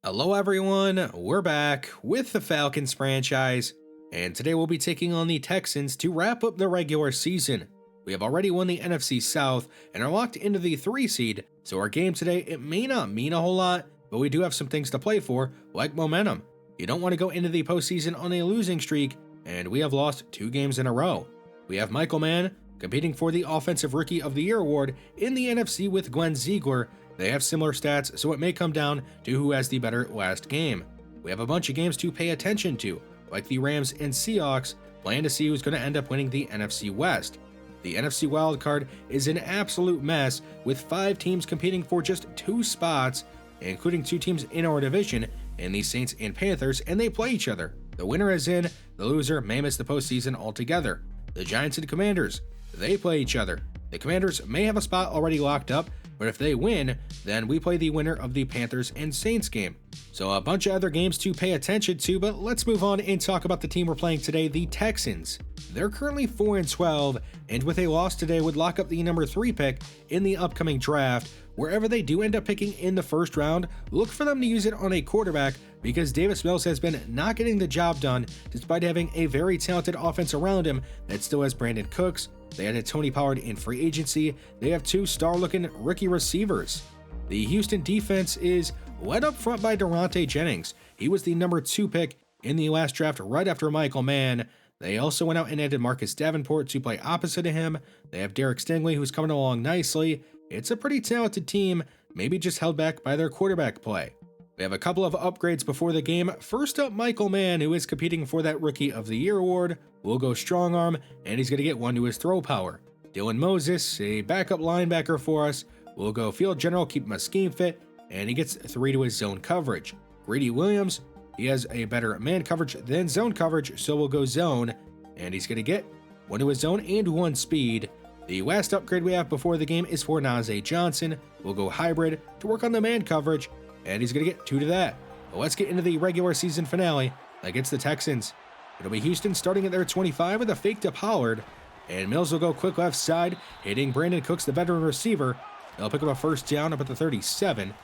Hello everyone, we're back with the Falcons franchise, and today we'll be taking on the Texans to wrap up the regular season. We have already won the NFC South and are locked into the 3 seed, so our game today, it may not mean a whole lot, but we do have some things to play for, like momentum. You don't want to go into the postseason on a losing streak, and we have lost 2 games in a row. We have Michal Mann competing for the Offensive Rookie of the Year award in the NFC with Glenn Ziegler. They have similar stats, so it may come down to who has the better last game. We have a bunch of games to pay attention to, like the Rams and Seahawks, playing to see who's going to end up winning the NFC West. The NFC wildcard is an absolute mess, with 5 teams competing for just 2 spots, including 2 teams in our division, in the Saints and Panthers, and they play each other. The winner is in, the loser may miss the postseason altogether. The Giants and Commanders, they play each other. The Commanders may have a spot already locked up, but if they win, then we play the winner of the Panthers and Saints game. So a bunch of other games to pay attention to, but let's move on and talk about the team we're playing today, the Texans. They're currently 4-12, and with a loss today would lock up the number 3 pick in the upcoming draft. Wherever they do end up picking in the first round, look for them to use it on a quarterback, because Davis Mills has been not getting the job done despite having a very talented offense around him that still has Brandon Cooks. They added Tony Pollard in free agency. They have 2 star-looking rookie receivers. The Houston defense is led up front by Durante Jennings. He was the number 2 pick in the last draft right after Michal Mann. They also went out and added Marcus Davenport to play opposite of him. They have Derek Stingley, who's coming along nicely. It's a pretty talented team, maybe just held back by their quarterback play. We have a couple of upgrades before the game. First up, Michal Mann, who is competing for that Rookie of the Year award, will go strong arm, and he's going to get 1 to his throw power. Dylan Moses, a backup linebacker for us, will go field general, keep him a scheme fit, and he gets 3 to his zone coverage. Greedy Williams, he has a better man coverage than zone coverage, so we'll go zone, and he's going to get 1 to his zone and 1 speed. The last upgrade we have before the game is for Najee Johnson. We'll go hybrid to work on the man coverage, and he's going to get 2 to that. But let's get into the regular season finale against the Texans. It'll be Houston starting at their 25 with a fake to Pollard, and Mills will go quick left side, hitting Brandon Cooks, the veteran receiver. They'll pick up a first down up at the 37.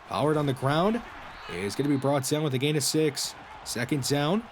Pollard on the ground is going to be brought down with a gain of 6. Second down.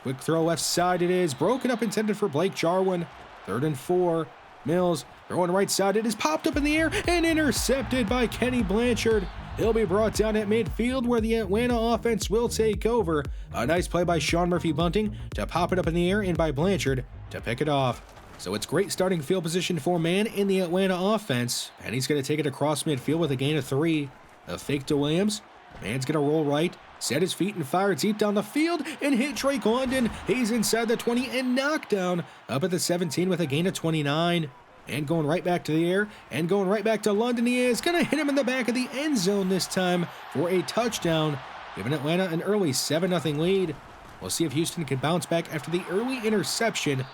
Quick throw left side it is. Broken up, intended for Blake Jarwin. 3rd and 4. Mills throwing right side. It is popped up in the air and intercepted by Kenny Blanchard. He'll be brought down at midfield where the Atlanta offense will take over. A nice play by Sean Murphy-Bunting to pop it up in the air and by Blanchard to pick it off. So it's great starting field position for Mann in the Atlanta offense, and he's going to take it across midfield with a gain of 3. A fake to Williams. Mann's going to roll right, set his feet and fire deep down the field and hit Drake London. He's inside the 20 and knocked down up at the 17 with a gain of 29. And going right back to the air, and going right back to London, he is going to hit him in the back of the end zone this time for a touchdown, giving Atlanta an early 7-0 lead. We'll see if Houston can bounce back after the early interception.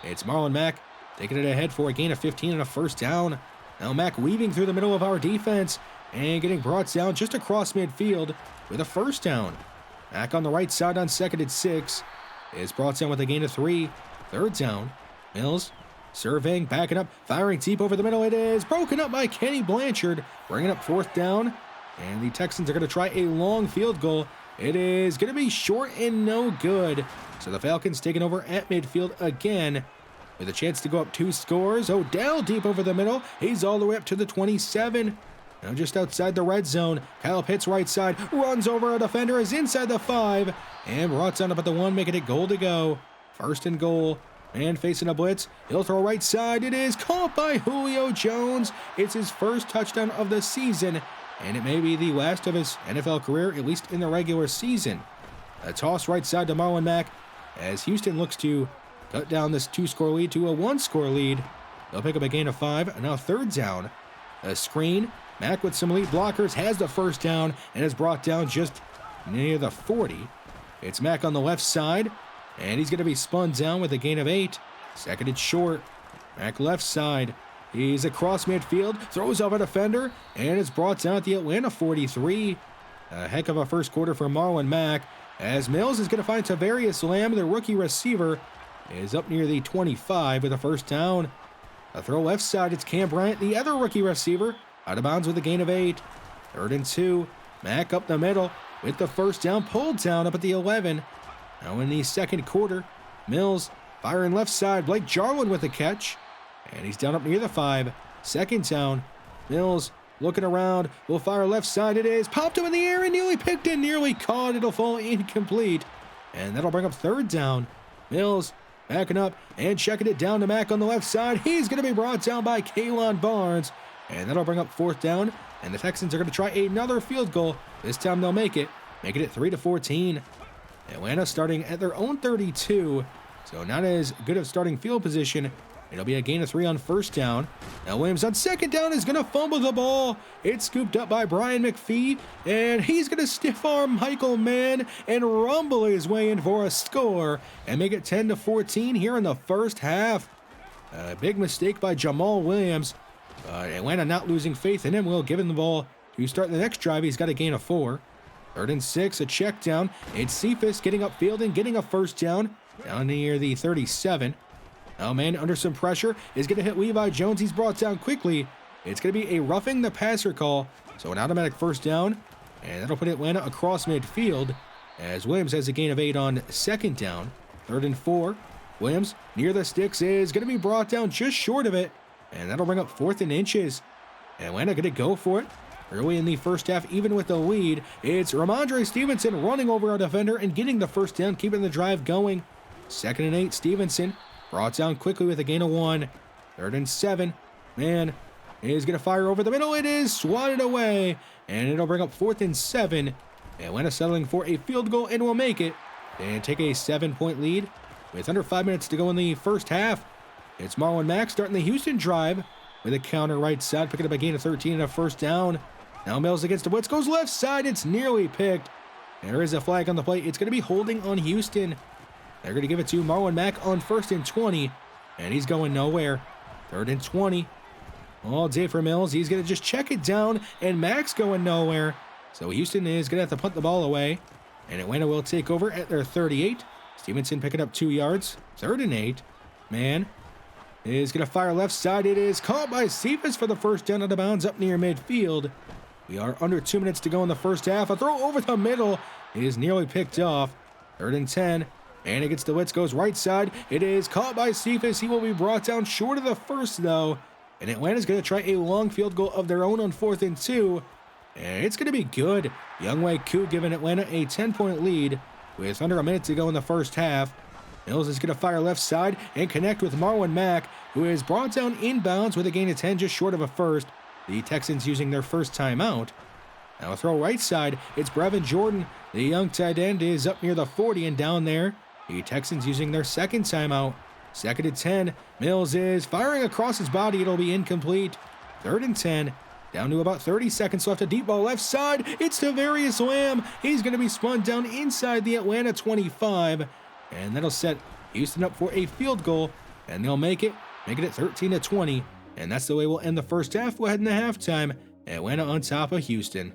It's Marlon Mack taking it ahead for a gain of 15 and a first down. Now Mack weaving through the middle of our defense and getting brought down just across midfield with a first down. Mack on the right side on 2nd and 6 is brought down with a gain of 3. 3rd down. Mills surveying, backing up, firing deep over the middle. It is broken up by Kenny Blanchard, bringing up 4th down, and the Texans are going to try a long field goal. It is going to be short and no good. So the Falcons taking over at midfield again with a chance to go up 2 scores. Odell deep over the middle. He's all the way up to the 27. Now just outside the red zone. Kyle Pitts right side, runs over a defender, is inside the 5, and brought down up at the 1, making it goal to go. 1st and goal. And facing a blitz, he'll throw right side. It is caught by Julio Jones. It's his first touchdown of the season, and it may be the last of his NFL career, at least in the regular season. A toss right side to Marlon Mack as Houston looks to cut down this 2-score lead to a 1-score lead. They'll pick up a gain of 5, and now 3rd down. A screen. Mack with some elite blockers has the first down and is brought down just near the 40. It's Mack on the left side, and he's going to be spun down with a gain of 8. 2nd and short. Mack left side. He's across midfield, throws up a defender, and is brought down at the Atlanta 43. A heck of a first quarter for Marlon Mack, as Mills is going to find Tavarius Lamb, the rookie receiver, is up near the 25 with a first down. A throw left side, it's Cam Bryant, the other rookie receiver, out of bounds with a gain of 8. 3rd and 2. Mack up the middle. with the first down, pulled down up at the 11. Now in the second quarter, Mills firing left side, Blake Jarwin with the catch, and he's down up near the 5. Second down, Mills looking around, will fire left side, it is, popped him in the air and nearly picked and nearly caught, it'll fall incomplete, and that'll bring up third down. Mills backing up and checking it down to Mack on the left side. He's going to be brought down by Kalon Barnes, and that'll bring up fourth down, and the Texans are going to try another field goal. This time they'll make it, making it 3-14. Atlanta starting at their own 32, so not as good of starting field position. It'll be a gain of 3 on first down. Now Williams on second down is going to fumble the ball. It's scooped up by Brian McPhee, and he's going to stiff arm Michal Mann and rumble his way in for a score and make it 10-14 here in the first half. A big mistake by Jamal Williams. Atlanta not losing faith in him. Will give him the ball to start the next drive. He's got a gain of 4. 3rd and 6, a check down. It's Cephas getting upfield and getting a first down near the 37. Now Mann under some pressure is going to hit Levi Jones. He's brought down quickly. It's going to be a roughing the passer call, so an automatic first down, and that'll put Atlanta across midfield as Williams has a gain of 8 on second down. 3rd and 4. Williams near the sticks is going to be brought down just short of it, and that'll bring up 4th and inches. Atlanta going to go for it early in the first half, even with the lead. It's Ramondre Stevenson running over our defender and getting the first down, keeping the drive going. 2nd and 8, Stevenson brought down quickly with a gain of 1. 3rd and 7. Mann is going to fire over the middle. It is swatted away, and it'll bring up 4th and 7. Atlanta settling for a field goal and will make it and take a 7-point lead with under 5 minutes to go in the first half. It's Marlon Mack starting the Houston drive with a counter right side, picking up a gain of 13 and a first down. Now Mills against the blitz, goes left side. It's nearly picked. There is a flag on the play. It's going to be holding on Houston. They're going to give it to Marlon Mack on 1st and 20, and he's going nowhere. 3rd and 20. All day for Mills. He's going to just check it down, and Mack's going nowhere. So Houston is going to have to punt the ball away, and Atlanta will take over at their 38. Stevenson picking up 2 yards. 3rd and 8. Mann is going to fire left side. It is caught by Cephas for the first down out of bounds up near midfield. We are under 2 minutes to go in the first half. A throw over the middle is nearly picked off. 3rd and 10. And it gets the blitz, goes right side. It is caught by Cephas. He will be brought down short of the first, though. And Atlanta's going to try a long field goal of their own on 4th and 2. And it's going to be good. Younghoe Koo giving Atlanta a 10-point lead with under a minute to go in the first half. Mills is going to fire left side and connect with Marlon Mack, who is brought down inbounds with a gain of 10 just short of a first. The Texans using their first timeout. Now a throw right side. It's Brevin Jordan. The young tight end is up near the 40 and down there. The Texans using their second timeout. 2nd and 10. Mills is firing across his body. It'll be incomplete. 3rd and 10. Down to about 30 seconds left. A deep ball left side. It's Tavarius Lamb. He's going to be spun down inside the Atlanta 25. And that'll set Houston up for a field goal. And they'll make it. Making it 13-20. And that's the way we'll end the first half. We'll head into halftime. Atlanta on top of Houston.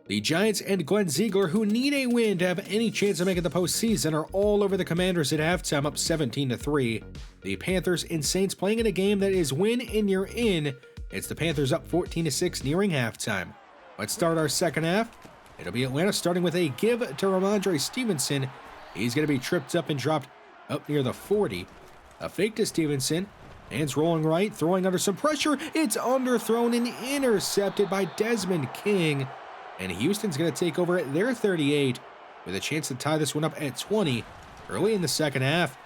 The Giants and Glenn Ziegler, who need a win to have any chance of making the postseason, are all over the Commanders at halftime, up 17-3. The Panthers and Saints playing in a game that is win and you're in. It's the Panthers up 14-6 nearing halftime. Let's start our second half. It'll be Atlanta starting with a give to Ramondre Stevenson. He's going to be tripped up and dropped up near the 40. A fake to Stevenson. Hands rolling right, throwing under some pressure. It's underthrown and intercepted by Desmond King. And Houston's going to take over at their 38 with a chance to tie this one up at 20 early in the second half.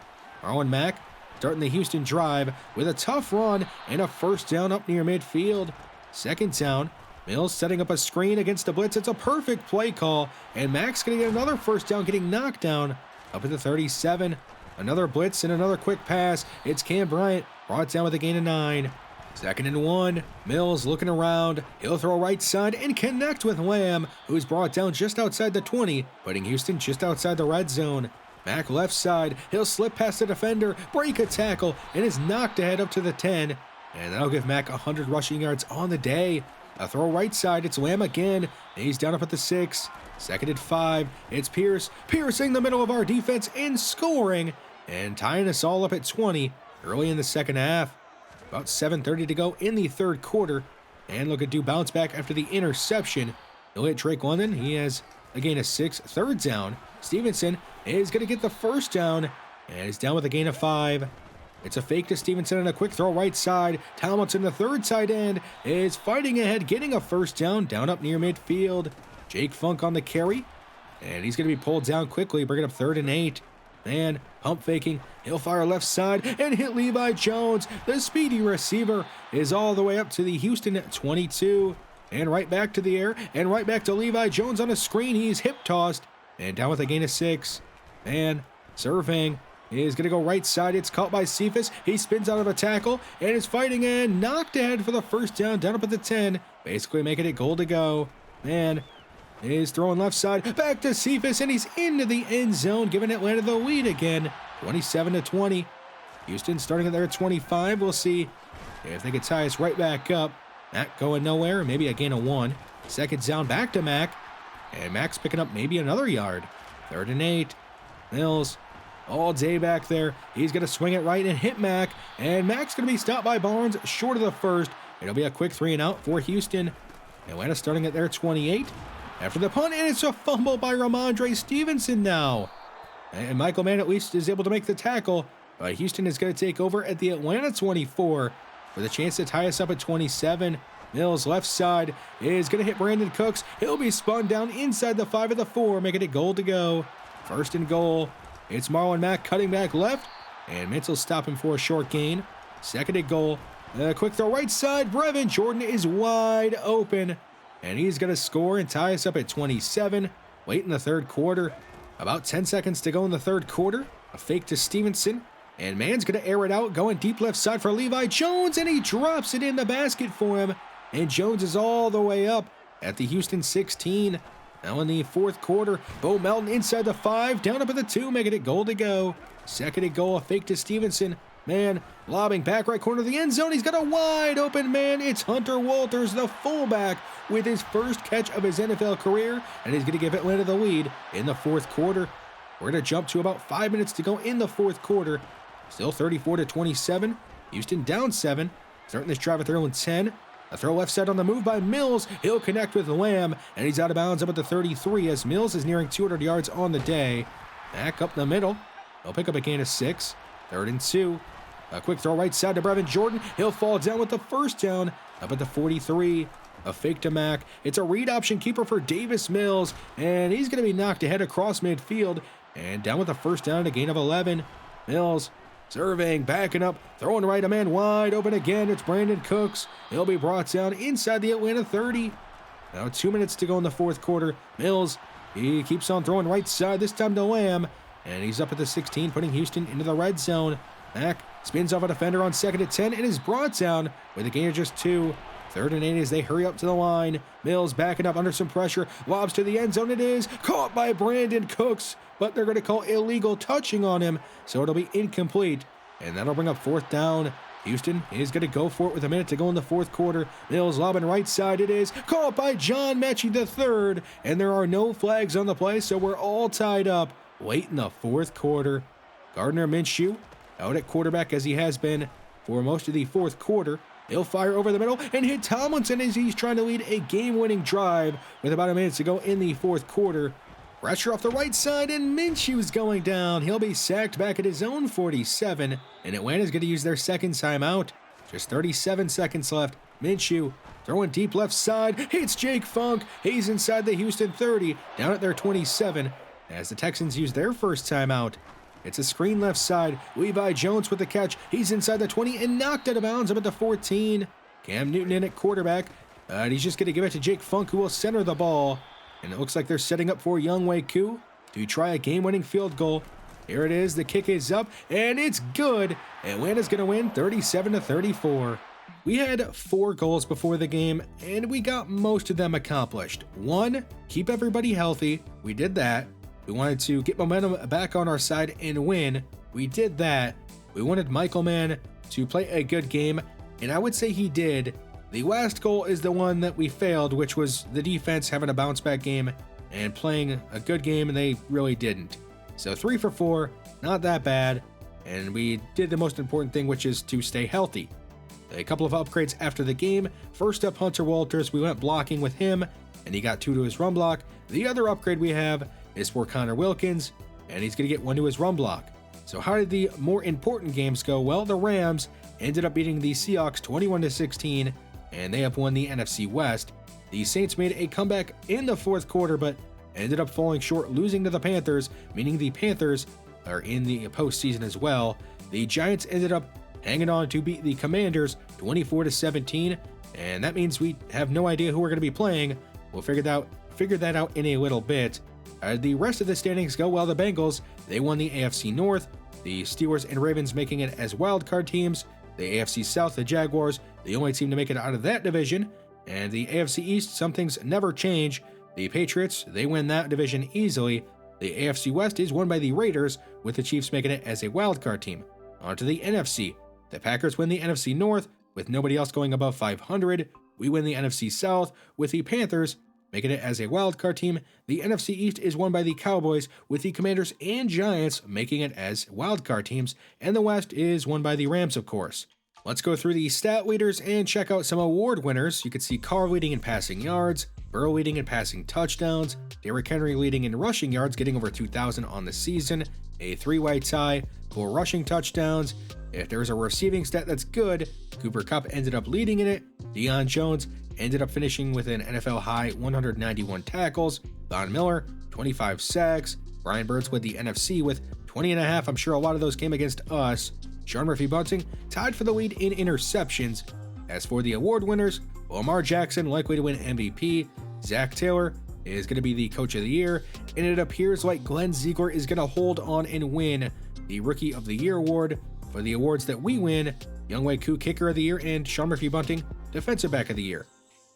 Marlon Mack starting the Houston drive with a tough run and a first down up near midfield. 2nd down. Mills setting up a screen against the blitz. It's a perfect play call, and Mack's going to get another first down, getting knocked down up at the 37. Another blitz and another quick pass. It's Cam Bryant brought down with a gain of 9. 2nd and 1. Mills looking around. He'll throw right side and connect with Lamb, who's brought down just outside the 20, putting Houston just outside the red zone. Mack left side. He'll slip past the defender, break a tackle, and is knocked ahead up to the 10. And that'll give Mack 100 rushing yards on the day. A throw right side. It's Lamb again. He's down up at the 6. 2nd and 5. It's Pierce piercing the middle of our defense and scoring and tying us all up at 20 early in the second half. About 7:30 to go in the third quarter. And look at do bounce back after the interception. He'll hit Drake London. He has a gain of 6, third down. Stevenson is going to get the first down and is down with a gain of 5. It's a fake to Stevenson and a quick throw right side. Tomlinson, the third tight end, is fighting ahead, getting a first down up near midfield. Jake Funk on the carry, and he's going to be pulled down quickly, bringing up 3rd and 8. Man, pump faking, he'll fire left side and hit Levi Jones. The speedy receiver is all the way up to the Houston 22. And right back to the air, and right back to Levi Jones on a screen. He's hip tossed, and down with a gain of 6. And surveying is going to go right side. It's caught by Cephas. He spins out of a tackle and is fighting and knocked ahead for the first down up at the 10. Basically making it goal to go. Man is throwing left side back to Cephas, and he's into the end zone, giving Atlanta the lead again, 27-20. Houston starting at their 25. We'll see if they can tie us right back up. Mack going nowhere, maybe a gain of 1. Second down back to Mack, and Mack's picking up maybe another yard. 3rd and 8. Mills all day back there. He's going to swing it right and hit Mack, and Mack's going to be stopped by Barnes short of the first. It'll be a quick 3 and out for Houston. Atlanta starting at their 28. After the punt, and it's a fumble by Ramondre Stevenson now. And Michal Mann at least is able to make the tackle. But Houston is going to take over at the Atlanta 24 with a chance to tie us up at 27. Mills left side is going to hit Brandon Cooks. He'll be spun down inside the 5 of the 4, making it goal to go. 1st and goal. It's Marlon Mack cutting back left, and Mitchell's stopping for a short gain. 2nd and goal. A quick throw right side. Brevin Jordan is wide open, and he's going to score and tie us up at 27. Late in the 3rd quarter. About 10 seconds to go in the 3rd quarter. A fake to Stevenson. And Mann's going to air it out, going deep left side for Levi Jones, and he drops it in the basket for him. And Jones is all the way up at the Houston 16. Now in the 4th quarter, Bo Melton inside the 5, down up at the 2, making it goal to go. 2nd and goal, a fake to Stevenson. Man, lobbing back right corner of the end zone. He's got a wide open man. It's Hunter Walters, the fullback, with his first catch of his NFL career, and he's going to give Atlanta the lead in the 4th quarter. We're going to jump to about 5 minutes to go in the 4th quarter. Still 34-27. Houston down 7. Starting this drive at their own 10. A throw left side on the move by Mills. He'll connect with Lamb, and he's out of bounds up at the 33 as Mills is nearing 200 yards on the day. Back up the middle. He'll pick up a gain of 6. 3rd and 2. A quick throw right side to Brevin Jordan. He'll fall down with the first down up at the 43. A fake to Mack. It's a read option keeper for Davis Mills, and he's going to be knocked ahead across midfield and down with the first down and a gain of 11. Mills surveying, backing up, throwing right, a man wide open again. It's Brandon Cooks. He'll be brought down inside the Atlanta 30. Now 2 minutes to go in the 4th quarter. Mills, he keeps on throwing right side, this time to Lamb, and he's up at the 16, putting Houston into the red zone. Mack spins off a defender on 2nd and 10 and is brought down with a gain of just 2. 3rd and 8 as they hurry up to the line. Mills backing up under some pressure. Lobs to the end zone. It is caught by Brandon Cooks, but they're going to call illegal touching on him, so it'll be incomplete. And that'll bring up 4th down. Houston is going to go for it with a minute to go in the 4th quarter. Mills lobbing right side. It is caught by John Mechie III, and there are no flags on the play, so we're all tied up late in the 4th quarter. Gardner Minshew out at quarterback as he has been for most of the 4th quarter. He'll fire over the middle and hit Tomlinson as he's trying to lead a game-winning drive with about a minute to go in the 4th quarter. Pressure off the right side, and Minshew's going down. He'll be sacked back at his own 47, and Atlanta's going to use their 2nd timeout. Just 37 seconds left. Minshew throwing deep left side. Hits Jake Funk. He's inside the Houston 30, down at their 27, as the Texans use their 1st timeout. It's a screen left side. Levi Jones with the catch. He's inside the 20 and knocked out of bounds up at the 14. Cam Newton in at quarterback. And he's just going to give it to Jake Funk, who will center the ball. And it looks like they're setting up for Younghoe Koo to try a game-winning field goal. Here it is. The kick is up, and it's good. Atlanta's going to win 37-34. We had 4 goals before the game, and we got most of them accomplished. 1, keep everybody healthy. We did that. We wanted to get momentum back on our side and win. We did that. We wanted Michal Mann to play a good game, and I would say he did. The last goal is the one that we failed, which was the defense having a bounce-back game and playing a good game, and they really didn't. So 3 for 4, not that bad, and we did the most important thing, which is to stay healthy. A couple of upgrades after the game. First up, Hunter Walters. We went blocking with him, and he got 2 to his run block. The other upgrade we have is for Connor Wilkins, and he's going to get 1 to his run block. So how did the more important games go? Well, the Rams ended up beating the Seahawks 21-16, and they have won the NFC West. The Saints made a comeback in the fourth quarter, but ended up falling short, losing to the Panthers, meaning the Panthers are in the postseason as well. The Giants ended up hanging on to beat the Commanders 24-17, and that means we have no idea who we're going to be playing. We'll figure that out in a little bit. The rest of the standings go well. The Bengals, they won the AFC North. The Steelers and Ravens making it as wildcard teams. The AFC South, the Jaguars, the only team to make it out of that division. And the AFC East, some things never change. The Patriots, they win that division easily. The AFC West is won by the Raiders, with the Chiefs making it as a wildcard team. On to the NFC. The Packers win the NFC North, with nobody else going above 500. We win the NFC South, with the Panthers making it as a wildcard team. The NFC East is won by the Cowboys, with the Commanders and Giants making it as wildcard teams. And the West is won by the Rams, of course. Let's go through the stat leaders and check out some award winners. You can see Carr leading in passing yards, Burrow leading in passing touchdowns, Derrick Henry leading in rushing yards, getting over 2,000 on the season, a 3-way tie for rushing touchdowns. If there's a receiving stat that's good, Cooper Kupp ended up leading in it. Deion Jones ended up finishing with an NFL high 191 tackles. Von Miller, 25 sacks. Brian Burns led the NFC with 20.5. I'm sure a lot of those came against us. Sean Murphy-Bunting tied for the lead in interceptions. As for the award winners, Lamar Jackson likely to win MVP. Zach Taylor is going to be the Coach of the Year, and it appears like Glenn Ziegler is going to hold on and win the Rookie of the Year award. For the awards that we win, Younghoe Koo Kicker of the Year and Sean Murphy-Bunting Defensive Back of the Year.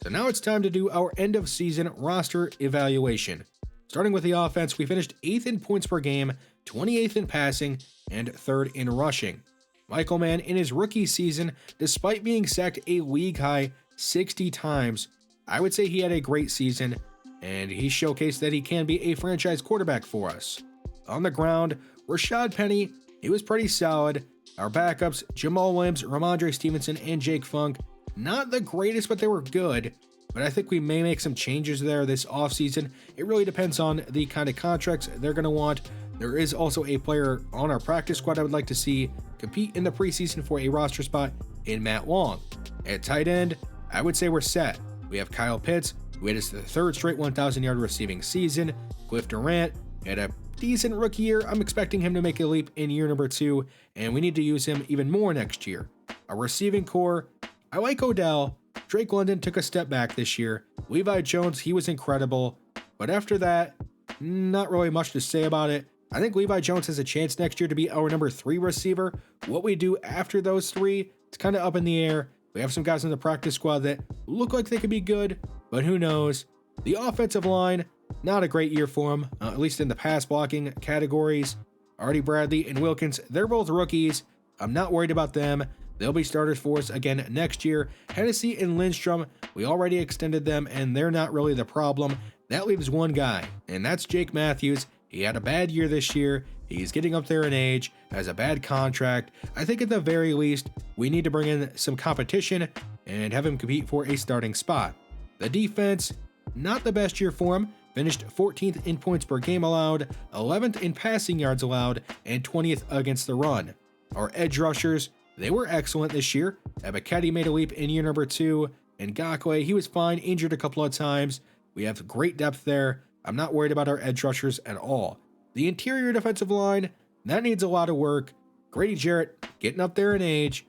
So now it's time to do our end of season roster evaluation. Starting with the offense, we finished 8th in points per game, 28th in passing, and 3rd in rushing. Michal Mann in his rookie season, despite being sacked a league high 60 times, I would say he had a great season, and he showcased that he can be a franchise quarterback for us. On the ground, Rashad Penny, he was pretty solid. Our backups, Jamal Williams, Ramondre Stevenson, and Jake Funk, not the greatest, but they were good. But I think we may make some changes there this offseason. It really depends on the kind of contracts they're going to want. There is also a player on our practice squad I would like to see compete in the preseason for a roster spot in Matt Long. At tight end, I would say we're set. We have Kyle Pitts, who had his 3rd straight 1,000-yard receiving season. Cliff Durant had a decent rookie year. I'm expecting him to make a leap in year number 2, and we need to use him even more next year. Our receiving core, I like Odell. Drake London took a step back this year. Levi Jones, he was incredible. But after that, not really much to say about it. I think Levi Jones has a chance next year to be our number 3 receiver. What we do after those 3, it's kind of up in the air. We have some guys in the practice squad that look like they could be good, but who knows. The offensive line, not a great year for them, at least in the pass blocking categories. Artie Bradley and Wilkins, they're both rookies. I'm not worried about them. They'll be starters for us again next year. Hennessy and Lindstrom, we already extended them, and they're not really the problem. That leaves one guy, and that's Jake Matthews. He had a bad year this year. He's getting up there in age, has a bad contract. I think at the very least, we need to bring in some competition and have him compete for a starting spot. The defense, not the best year for him. Finished 14th in points per game allowed, 11th in passing yards allowed, and 20th against the run. Our edge rushers, they were excellent this year. Ebiketie made a leap in year number 2, and Ngakoue, he was fine, injured a couple of times. We have great depth there. I'm not worried about our edge rushers at all. The interior defensive line, that needs a lot of work. Grady Jarrett, getting up there in age.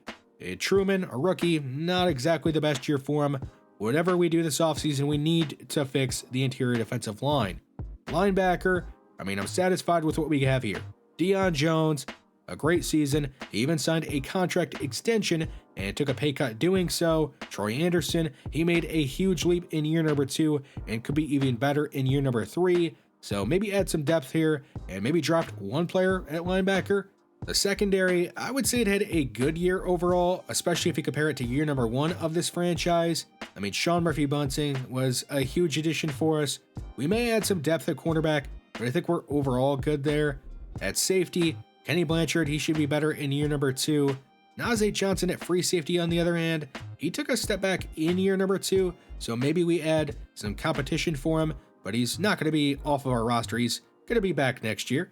Truman, a rookie, not exactly the best year for him. Whatever we do this offseason, we need to fix the interior defensive line. Linebacker, I'm satisfied with what we have here. Deion Jones, a great season. He even signed a contract extension and took a pay cut doing so. Troy Anderson, he made a huge leap in year number 2 and could be even better in year number 3. So maybe add some depth here and maybe dropped one player at linebacker. The secondary, I would say it had a good year overall, especially if you compare it to year number 1 of this franchise. Sean Murphy-Bunting was a huge addition for us. We may add some depth at cornerback, but I think we're overall good there. At safety, Kenny Blanchard, he should be better in year number 2. Najee Johnson at free safety, on the other hand, he took a step back in year number 2, so maybe we add some competition for him, but he's not going to be off of our roster. He's going to be back next year.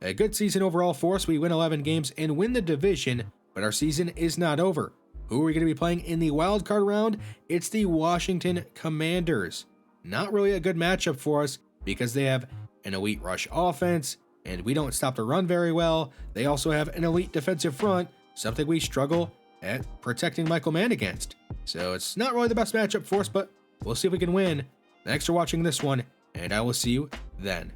A good season overall for us. We win 11 games and win the division, but our season is not over. Who are we going to be playing in the wild card round? It's the Washington Commanders. Not really a good matchup for us because they have an elite rush offense, and we don't stop the run very well. They also have an elite defensive front, something we struggle at protecting Michal Mann against. So it's not really the best matchup for us, but we'll see if we can win. Thanks for watching this one, and I will see you then.